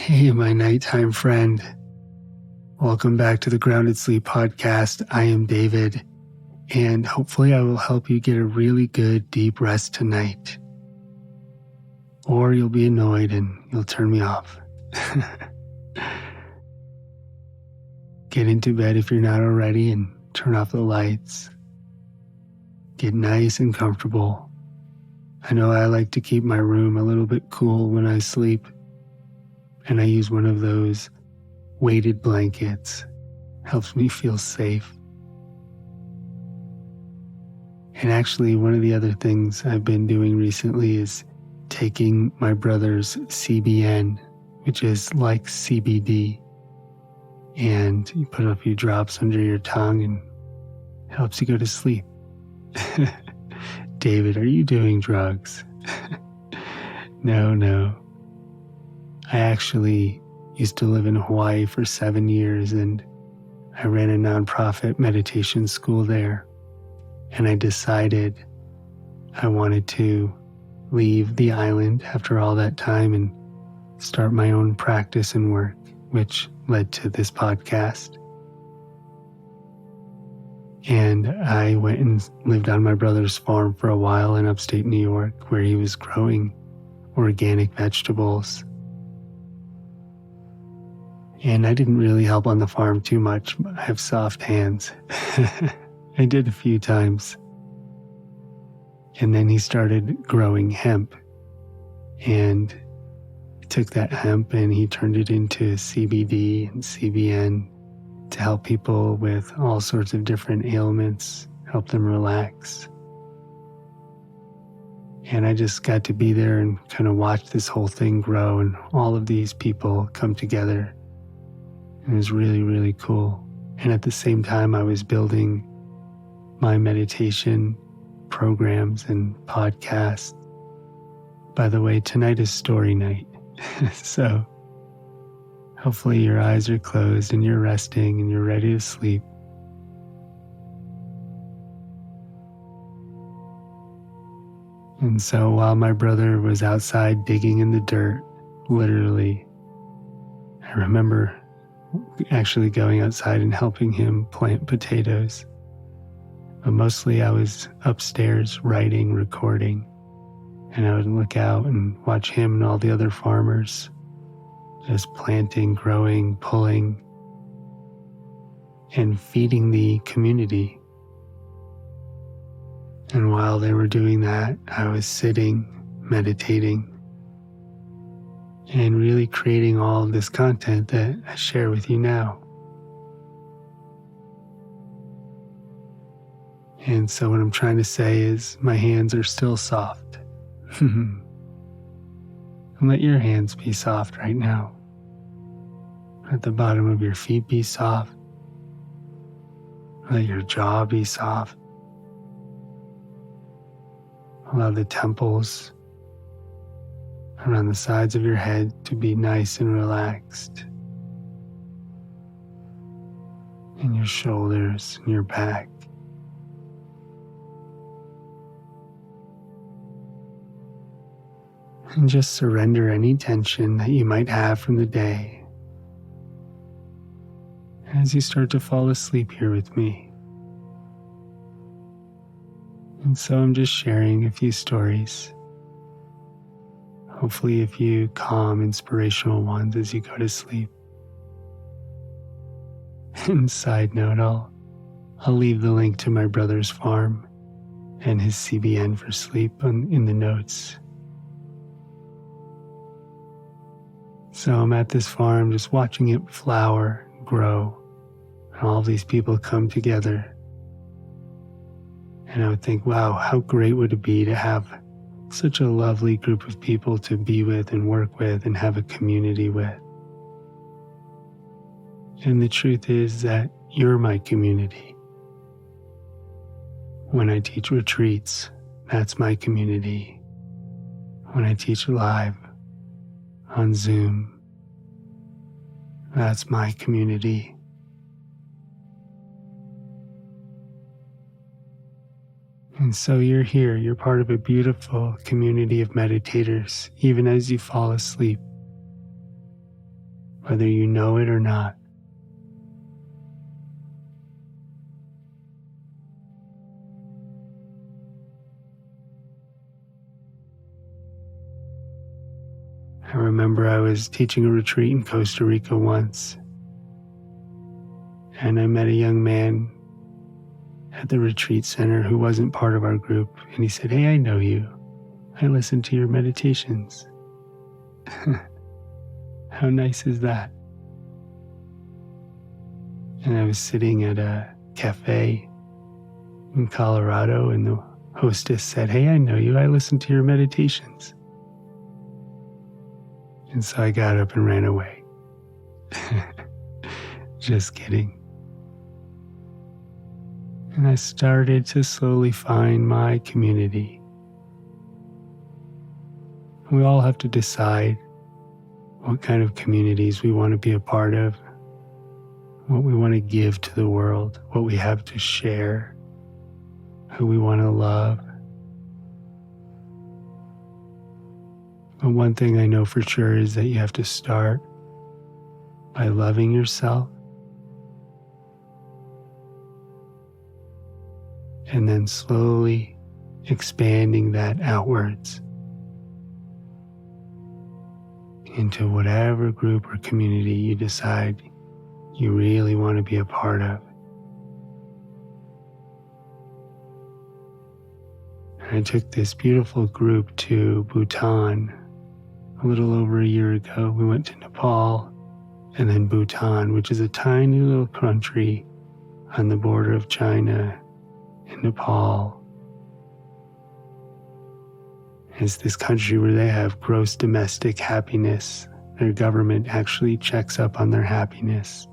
Hey, my nighttime friend. Welcome back to the Grounded Sleep Podcast. I am David, and hopefully I will help you get a really good deep rest tonight. Or you'll be annoyed and you'll turn me off. Get into bed if you're not already and turn off the lights. Get nice and comfortable. I know I like to keep my room a little bit cool when I sleep, and I use one of those weighted blankets. Helps me feel safe. And actually, one of the other things I've been doing recently is taking my brother's CBN, which is like CBD, and you put a few drops under your tongue and it helps you go to sleep. David, are you doing drugs? No. I actually used to live in Hawaii for 7 years, and I ran a nonprofit meditation school there. And I decided I wanted to leave the island after all that time and start my own practice and work, which led to this podcast. And I went and lived on my brother's farm for a while in upstate New York, where he was growing organic vegetables. And I didn't really help on the farm too much. I have soft hands. I did a few times. And then he started growing hemp. And he took that hemp and he turned it into CBD and CBN to help people with all sorts of different ailments, help them relax. And I just got to be there and kind of watch this whole thing grow and all of these people come together. It was really, really cool. And at the same time, I was building my meditation programs and podcasts. By the way, tonight is story night. So hopefully your eyes are closed and you're resting and you're ready to sleep. And so while my brother was outside digging in the dirt, literally, I remember actually going outside and helping him plant potatoes. But mostly I was upstairs writing, recording, and I would look out and watch him and all the other farmers just planting, growing, pulling, and feeding the community. And while they were doing that, I was sitting, meditating, and really creating all of this content that I share with you now. And so what I'm trying to say is my hands are still soft. And let your hands be soft right now. Let the bottom of your feet be soft. Let your jaw be soft. Allow the temples around the sides of your head to be nice and relaxed. And your shoulders and your back. And just surrender any tension that you might have from the day as you start to fall asleep here with me. And so I'm just sharing a few stories, hopefully a few calm, inspirational ones as you go to sleep. And side note, I'll leave the link to my brother's farm and his CBN for sleep in the notes. So I'm at this farm just watching it flower, grow, and all these people come together. And I would think, wow, how great would it be to have such a lovely group of people to be with and work with and have a community with. And the truth is that you're my community. When I teach retreats, that's my community. When I teach live on Zoom, that's my community. And so you're here, you're part of a beautiful community of meditators, even as you fall asleep. whether you know it or not. I remember I was teaching a retreat in Costa Rica once, and I met a young man at the retreat center who wasn't part of our group, and he said, "Hey, I know you. I listen to your meditations." How nice is that? And I was sitting at a cafe in Colorado, and the hostess said, "Hey, I know you. I listen to your meditations." And so I got up and ran away. Just kidding. And I started to slowly find my community. We all have to decide what kind of communities we want to be a part of, what we want to give to the world, what we have to share, who we want to love. But one thing I know for sure is that you have to start by loving yourself and then slowly expanding that outwards into whatever group or community you decide you really want to be a part of. I took this beautiful group to Bhutan a little over a year ago. We went to Nepal and then Bhutan, which is a tiny little country on the border of China and Nepal. It's this country where they have gross domestic happiness. Their government actually checks up on their happiness.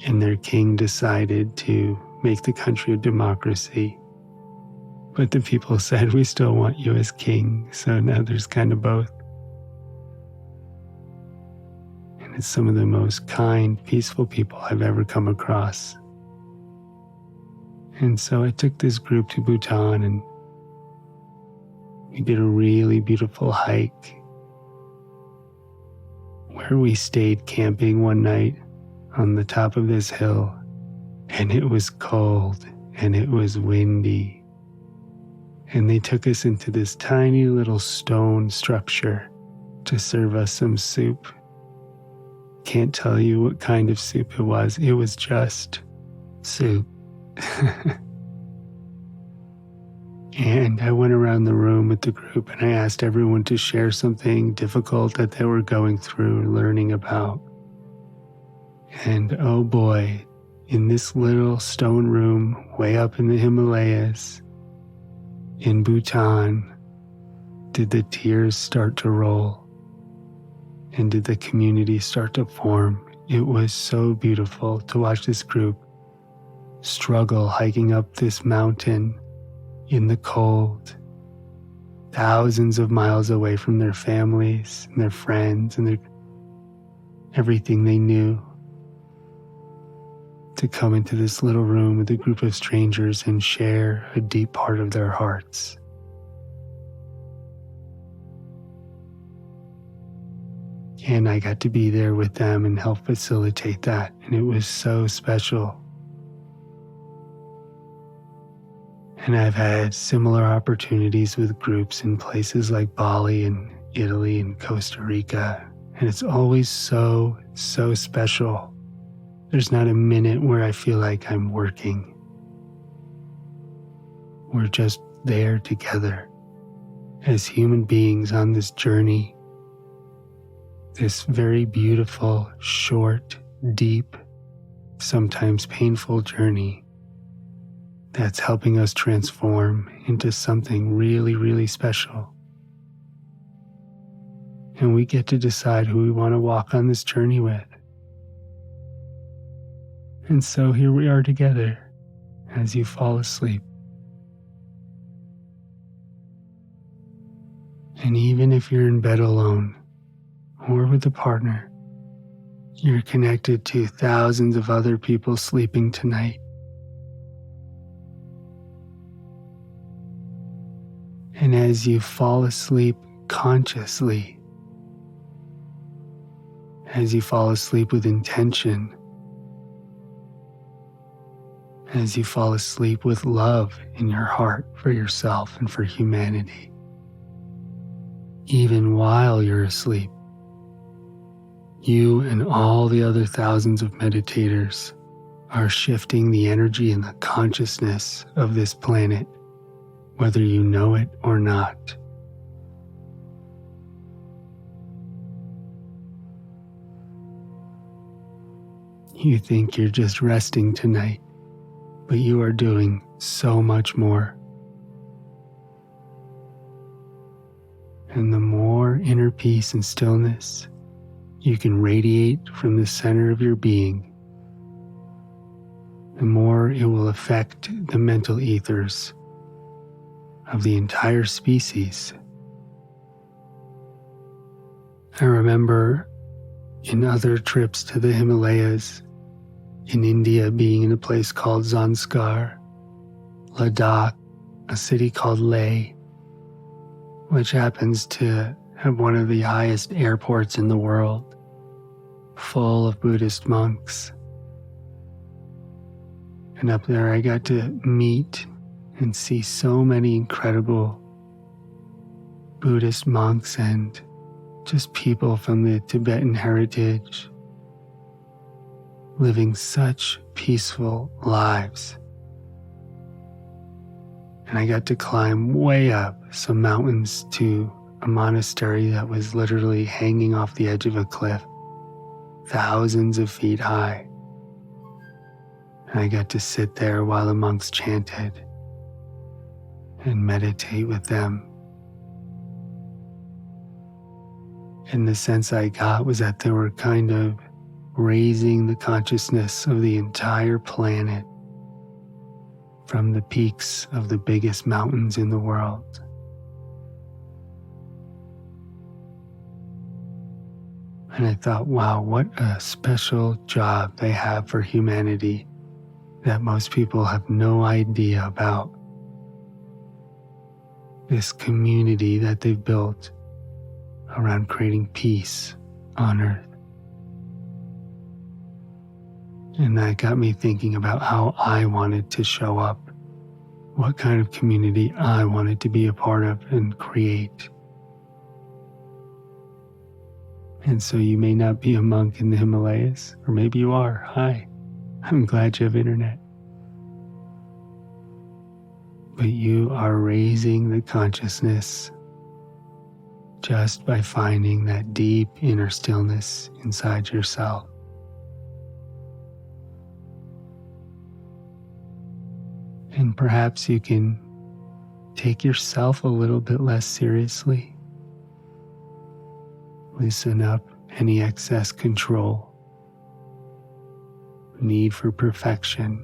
And their king decided to make the country a democracy. But the people said, "We still want you as king." So now there's kind of both. And it's some of the most kind, peaceful people I've ever come across. And so I took this group to Bhutan, and we did a really beautiful hike where we stayed camping one night on the top of this hill, and it was cold and it was windy. And they took us into this tiny little stone structure to serve us some soup. Can't tell you what kind of soup it was. It was just soup. And I went around the room with the group and I asked everyone to share something difficult that they were going through or learning about. And oh boy, in this little stone room way up in the Himalayas, in Bhutan, did the tears start to roll and did the community start to form. It was so beautiful to watch this group struggle hiking up this mountain in the cold, thousands of miles away from their families and their friends and everything they knew, to come into this little room with a group of strangers and share a deep part of their hearts. And I got to be there with them and help facilitate that, and it was so special. And I've had similar opportunities with groups in places like Bali and Italy and Costa Rica, and it's always so special. There's not a minute where I feel like I'm working. We're just there together as human beings on this journey, this very beautiful, short, deep, sometimes painful journey that's helping us transform into something really special. And we get to decide who we want to walk on this journey with. And so here we are together as you fall asleep. And even if you're in bed alone or with a partner, you're connected to thousands of other people sleeping tonight. And as you fall asleep consciously, as you fall asleep with intention, as you fall asleep with love in your heart for yourself and for humanity. Even while you're asleep, you and all the other thousands of meditators are shifting the energy and the consciousness of this planet, whether you know it or not. You think you're just resting tonight, but you are doing so much more. And the more inner peace and stillness you can radiate from the center of your being, the more it will affect the mental ethers of the entire species. I remember in other trips to the Himalayas, in India, being in a place called Zanskar, Ladakh, a city called Leh, which happens to have one of the highest airports in the world, full of Buddhist monks. And up there I got to meet and see so many incredible Buddhist monks and just people from the Tibetan heritage living such peaceful lives. And I got to climb way up some mountains to a monastery that was literally hanging off the edge of a cliff, thousands of feet high. And I got to sit there while the monks chanted and meditate with them. And the sense I got was that they were kind of raising the consciousness of the entire planet from the peaks of the biggest mountains in the world. And I thought, wow, what a special job they have for humanity that most people have no idea about. This community that they've built around creating peace on Earth. And that got me thinking about how I wanted to show up, what kind of community I wanted to be a part of and create. And so you may not be a monk in the Himalayas, or maybe you are. Hi, I'm glad you have internet. But you are raising the consciousness just by finding that deep inner stillness inside yourself. And perhaps you can take yourself a little bit less seriously. Loosen up any excess control, need for perfection.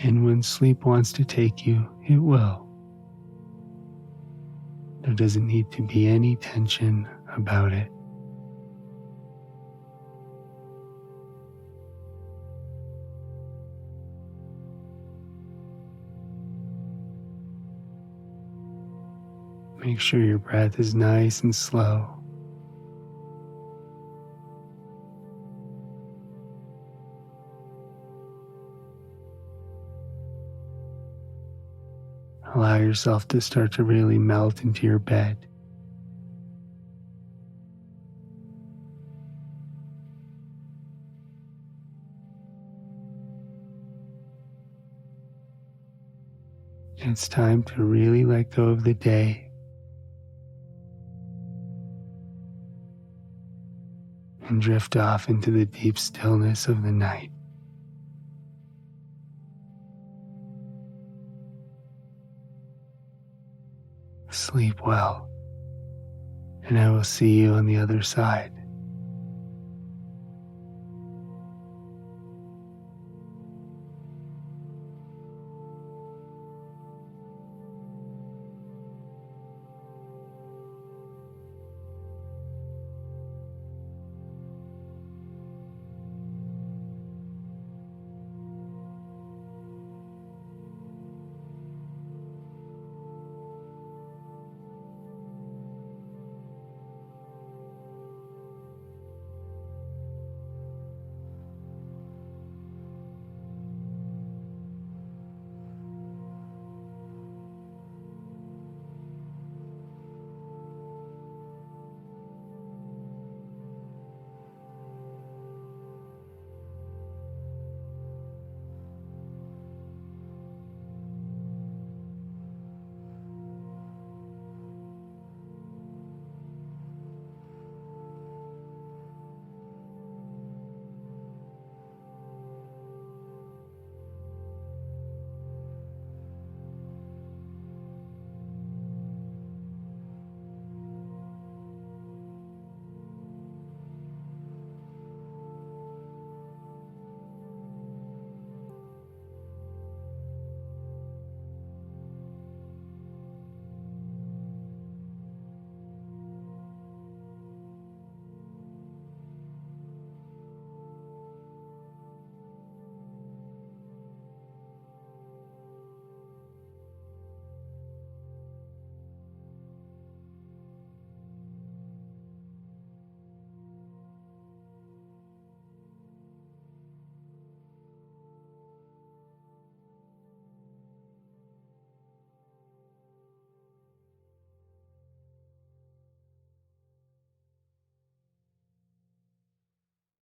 And when sleep wants to take you, it will. There doesn't need to be any tension about it. Make sure your breath is nice and slow. Allow yourself to start to really melt into your bed. It's time to really let go of the day and drift off into the deep stillness of the night. Sleep well, and I will see you on the other side.